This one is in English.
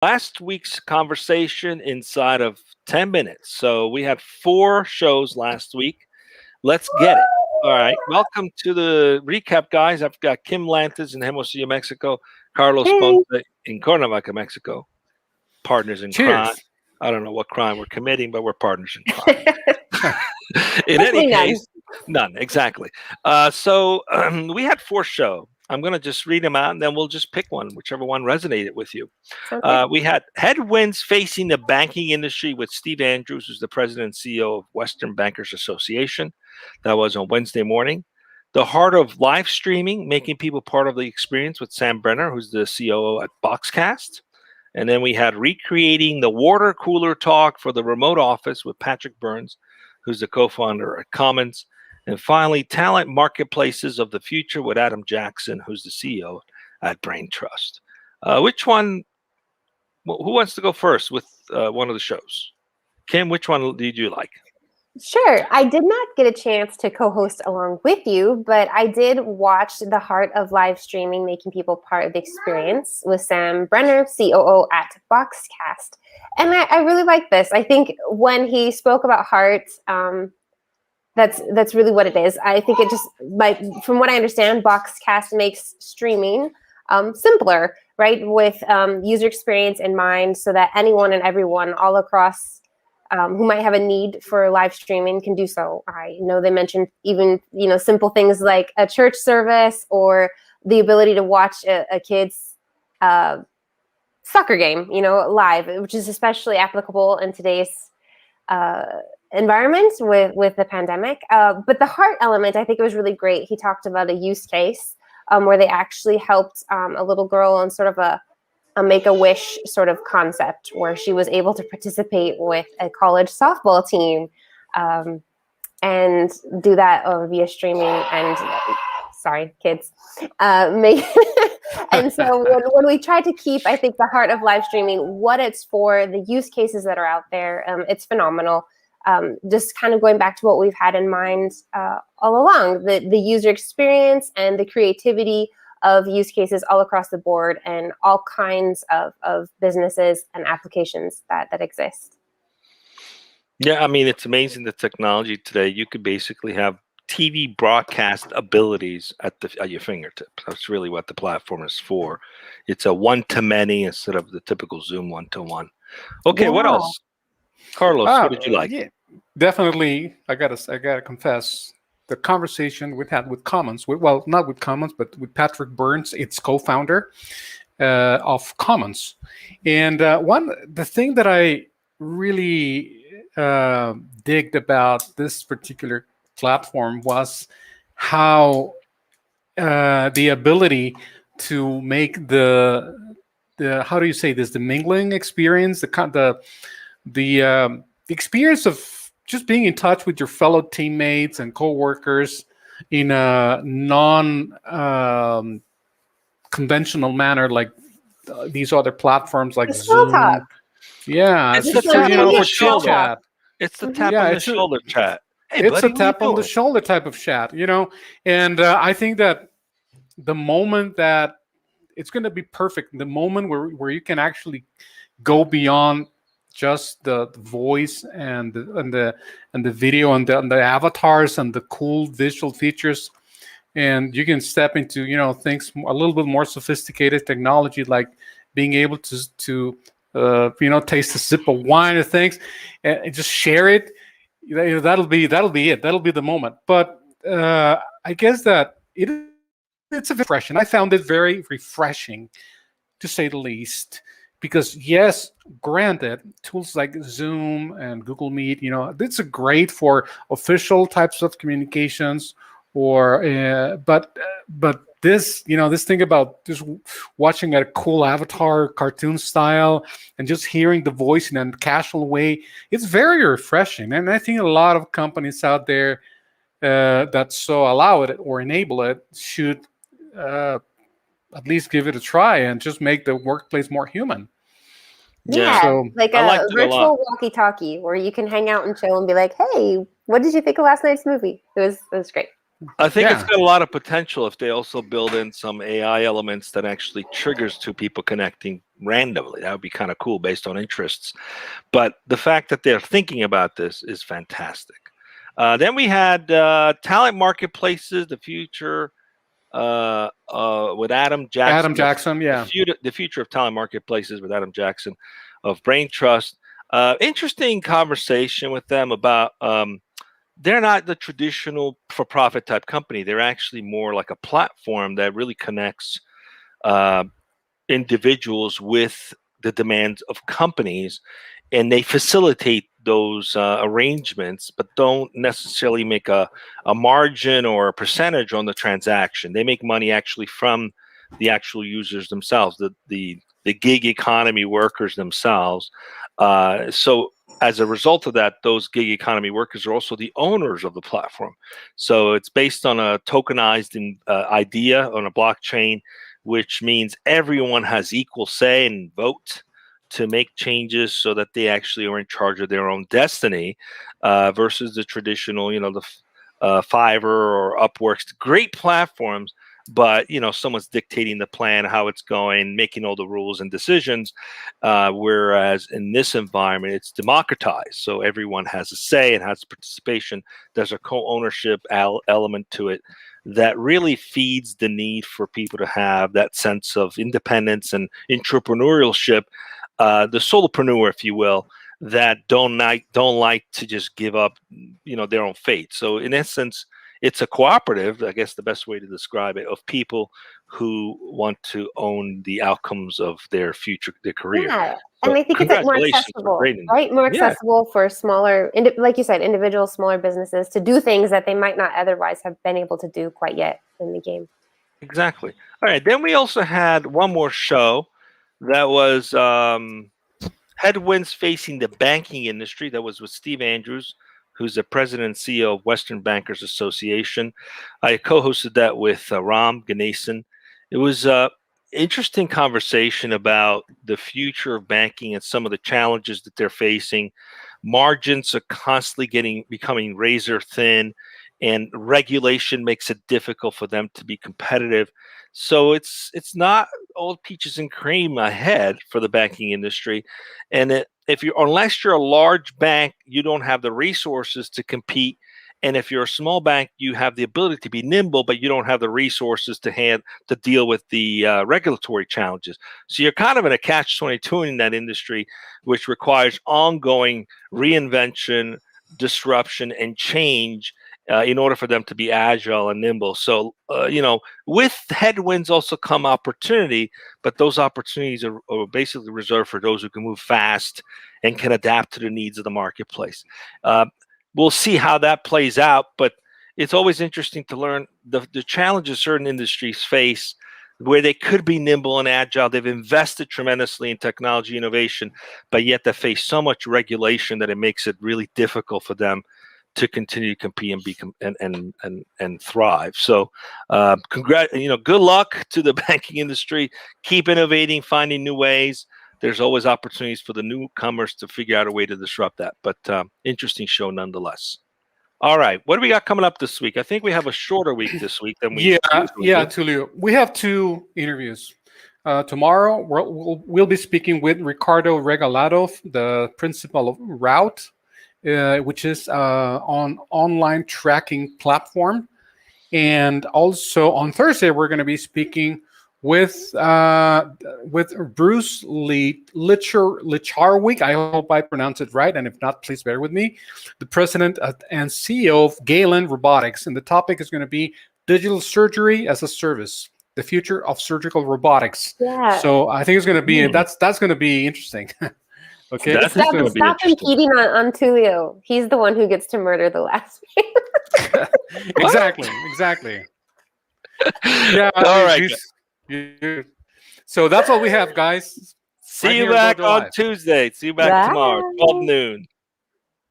last week's conversation inside of 10 minutes. So we had 4 shows last week. Let's get it. All right. Welcome to the recap, guys. I've got Kim Lantes in Hermosillo, Mexico, Carlos Hey. Ponce in Cuernavaca, Mexico. Partners in crime. Cheers. I don't know what crime we're committing, but we're partners in crime. In Hopefully any none. case, none, exactly. So we had 4 shows. I'm going to just read them out, and then we'll just pick one, whichever one resonated with you. Okay. We had headwinds facing the banking industry with Steve Andrews, who's the president and CEO of Western Bankers Association. That was on Wednesday morning. The heart of live streaming, making people part of the experience with Sam Brenner, who's the COO at Boxcast. And then we had recreating the water cooler talk for the remote office with Patrick Burns, who's the co-founder at Commons. And finally, talent marketplaces of the future with Adam Jackson, who's the CEO at Brain Trust. Which one? Who wants to go first with one of the shows? Kim, which one did you like? Sure. I did not get a chance to co-host along with you, but I did watch the heart of live streaming, making people part of the experience with Sam Brenner, COO at Boxcast. And I really like this. I think when he spoke about heart, that's really what it is. I think it just, like, from what I understand, Boxcast makes streaming simpler, right? With user experience in mind, so that anyone and everyone all across who might have a need for live streaming can do so. I know they mentioned even, simple things like a church service or the ability to watch a kid's soccer game, live, which is especially applicable in today's environment with the pandemic. But the heart element, I think it was really great. He talked about a use case where they actually helped a little girl on sort of a Make-A-Wish sort of concept, where she was able to participate with a college softball team and do that via streaming. And sorry, kids. And so when we try to keep, I think, the heart of live streaming, what it's for, the use cases that are out there, it's phenomenal. Just kind of going back to what we've had in mind all along, the user experience and the creativity of use cases all across the board, and all kinds of businesses and applications that exist. Yeah, I mean, it's amazing the technology today. You could basically have TV broadcast abilities at your fingertips. That's really what the platform is for. It's a one-to-many instead of the typical Zoom one-to-one. Okay, What else? Carlos, what did you like? Yeah, definitely. I gotta confess, the conversation we had with Commons, not with Commons, but with Patrick Burns, its co-founder of Commons. And the thing that I really digged about this particular platform was how the ability to make the how do you say this, the mingling experience, the experience of just being in touch with your fellow teammates and coworkers in a non-conventional manner, like these other platforms like Zoom. Talk. Yeah, it's the tap on the shoulder chat. It's the tap on the shoulder chat. Hey, it's buddy, a tap on the shoulder type of chat, And I think that the moment that it's going to be perfect, the moment where you can actually go beyond just the voice and the video and the avatars and the cool visual features, and you can step into things a little bit more sophisticated technology, like being able to taste a sip of wine or things and just share it. That'll be it. That'll be the moment. But I guess that it's a refreshing. I found it very refreshing, to say the least. Because yes, granted, tools like Zoom and Google Meet, it's great for official types of communications, but this, this thing about just watching a cool avatar cartoon style and just hearing the voice in a casual way, it's very refreshing. And I think a lot of companies out there that so allow it or enable it should at least give it a try and just make the workplace more human. Yeah, so, like a virtual walkie-talkie where you can hang out and chill and be like, "Hey, what did you think of last night's movie?" It was great. I think it's got a lot of potential if they also build in some AI elements that actually triggers two people connecting randomly. That would be kind of cool based on interests. But the fact that they're thinking about this is fantastic. Then we had talent marketplaces, the future with Adam Jackson. Adam Jackson, yeah. The future of talent marketplaces with Adam Jackson of Brain Trust. Interesting conversation with them about they're not the traditional for-profit type company. They're actually more like a platform that really connects individuals with the demands of companies, and they facilitate those arrangements, but don't necessarily make a margin or a percentage on the transaction. They make money actually from the actual users themselves, the gig economy workers themselves. So as a result of that, those gig economy workers are also the owners of the platform. So it's based on a tokenized idea on a blockchain, which means everyone has equal say and vote to make changes so that they actually are in charge of their own destiny, versus the traditional, the Fiverr or Upworks, great platforms, but someone's dictating the plan, how it's going, making all the rules and decisions. Whereas in this environment, it's democratized, so everyone has a say and has participation. There's a co-ownership element to it that really feeds the need for people to have that sense of independence and entrepreneurship. The solopreneur, if you will, that don't like to just give up, their own fate. So in essence, it's a cooperative, I guess the best way to describe it, of people who want to own the outcomes of their future, their career. Yeah. So And I think it's like more accessible, right? More accessible for smaller, like you said, individual smaller businesses to do things that they might not otherwise have been able to do quite yet in the game. Exactly. All right. Then we also had one more show that was headwinds facing the banking industry. That was with Steve Andrews, who's the president and CEO of Western Bankers Association. I co-hosted that with Ram Ganesan. It was interesting conversation about the future of banking and some of the challenges that they're facing. Margins are constantly becoming razor thin, and regulation makes it difficult for them to be competitive. So it's not all peaches and cream ahead for the banking industry. And unless you're a large bank, you don't have the resources to compete. And if you're a small bank, you have the ability to be nimble, but you don't have the resources to deal with the regulatory challenges. So you're kind of in a catch-22 in that industry, which requires ongoing reinvention, disruption, and change in order for them to be agile and nimble. So, with headwinds also come opportunity, but those opportunities are basically reserved for those who can move fast and can adapt to the needs of the marketplace. We'll see how that plays out, but it's always interesting to learn the challenges certain industries face where they could be nimble and agile. They've invested tremendously in technology innovation, but yet they face so much regulation that it makes it really difficult for them to continue to compete and thrive. So, good luck to the banking industry. Keep innovating, finding new ways. There's always opportunities for the newcomers to figure out a way to disrupt that. But interesting show nonetheless. All right, what do we got coming up this week? I think we have a shorter week this week than we usually do. Tulio. We have 2 interviews. Tomorrow, we'll be speaking with Ricardo Regalado, the principal of Route, which is on online tracking platform. And also on Thursday, we're going to be speaking with Bruce Licharwick. I hope I pronounce it right, and if not, please bear with me. The president and CEO of Galen Robotics, and the topic is going to be digital surgery as a service, the future of surgical robotics. Yeah. So I think it's going to be that's going to be interesting. Okay. Stop competing on Tulio. He's the one who gets to murder the last man. Exactly. Yeah. All right. So that's all we have, guys. See you back on Tuesday. See you back tomorrow, 12 noon.